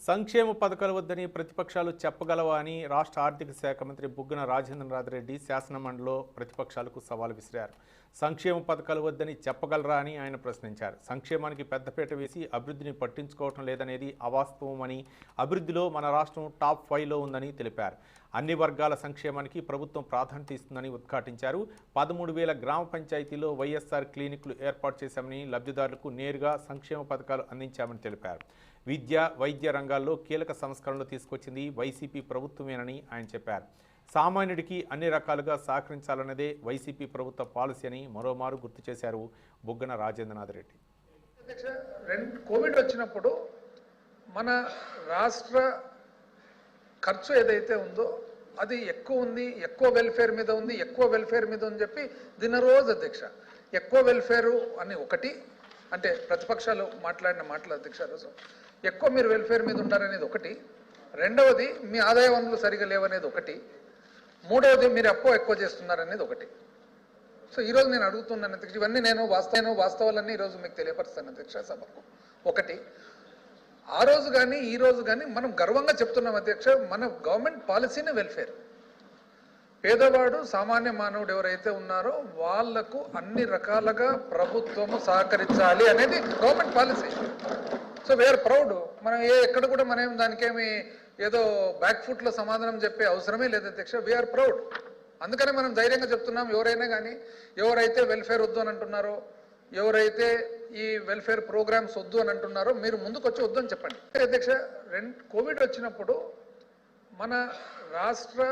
సంక్షేమ పథకాలు వద్దని ప్రతిపక్షాలు చెప్పగలవా అని రాష్ట్ర ఆర్థిక శాఖ మంత్రి బుగ్గన రాజేంద్రనాథ్ రెడ్డి శాసనమండలిలో ప్రతిపక్షాలకు సవాల్ విసిరారు. సంక్షేమ పథకాలు వద్దని చెప్పగలరా అని ఆయన ప్రశ్నించారు. సంక్షేమానికి పెద్దపీట వేసి అభివృద్ధిని పట్టించుకోవటం లేదనేది అవాస్తవమని, అభివృద్ధిలో మన రాష్ట్రం టాప్ 5లో ఉందని తెలిపారు. అన్ని వర్గాల సంక్షేమానికి ప్రభుత్వం ప్రాధాన్యత ఇస్తుందని ఉద్ఘాటించారు. 13,000 గ్రామ పంచాయతీలో వైఎస్ఆర్ క్లినిక్లు ఏర్పాటు చేశామని, లబ్ధిదారులకు నేరుగా సంక్షేమ పథకాలు అందించామని తెలిపారు. విద్య, వైద్య రంగాల్లో కీలక సంస్కరణలు తీసుకొచ్చింది వైసీపీ ప్రభుత్వమేనని ఆయన చెప్పారు. సామాన్యుడికి అన్ని రకాలుగా సహకరించాలన్నదే వైసీపీ ప్రభుత్వ పాలసీ అని మరోమారు గుర్తు చేశారు బుగ్గన రాజేంద్రనాథ్ రెడ్డి. కోవిడ్ వచ్చినప్పుడు మన రాష్ట్ర ఖర్చు ఏదైతే ఉందో అది ఎక్కువ ఉంది, ఎక్కువ వెల్ఫేర్ మీద ఉంది, ఎక్కువ వెల్ఫేర్ మీద అని చెప్పి దినరోజు అధ్యక్ష ఎక్కువ వెల్ఫేరు అని ఒకటి, అంటే ప్రతిపక్షాలు మాట్లాడిన మాటలు అధ్యక్ష రోజు ఎక్కువ మీరు వెల్ఫేర్ మీద ఉంటారనేది ఒకటి, రెండవది మీ ఆదాయ వనరులు సరిగా లేవనేది ఒకటి, మూడవది మీరు ఎక్కువ చేస్తున్నారనేది ఒకటి. సో ఈరోజు నేను అడుగుతున్నాను అధ్యక్ష, ఇవన్నీ నేను వాస్తవాలన్నీ ఈరోజు మీకు తెలియపరుస్తాను అధ్యక్ష సభకు. ఒకటి, ఆ రోజు కానీ ఈ రోజు కానీ మనం గర్వంగా చెప్తున్నాం అధ్యక్ష, మన గవర్నమెంట్ పాలసీనే వెల్ఫేర్. పేదవాడు సామాన్య మానవుడు ఎవరైతే ఉన్నారో వాళ్లకు అన్ని రకాలుగా ప్రభుత్వము సహకరించాలి అనేది government policy. So we are proud. మనం ఎక్కడ కూడా మనం దానికేమి ఏదో బ్యాక్ ఫుట్లో సమాధానం చెప్పే అవసరమే లేదు అధ్యక్ష. We are proud. అందుకనే మనం ధైర్యంగా చెప్తున్నాం, ఎవరైనా కానీ ఎవరైతే వెల్ఫేర్ వద్దు అని అంటున్నారో, ఎవరైతే ఈ వెల్ఫేర్ ప్రోగ్రామ్స్ వద్దు అని అంటున్నారో మీరు ముందుకు వచ్చి వద్దు అని చెప్పండి అధ్యక్ష. కోవిడ్ వచ్చినప్పుడు మన రాష్ట్ర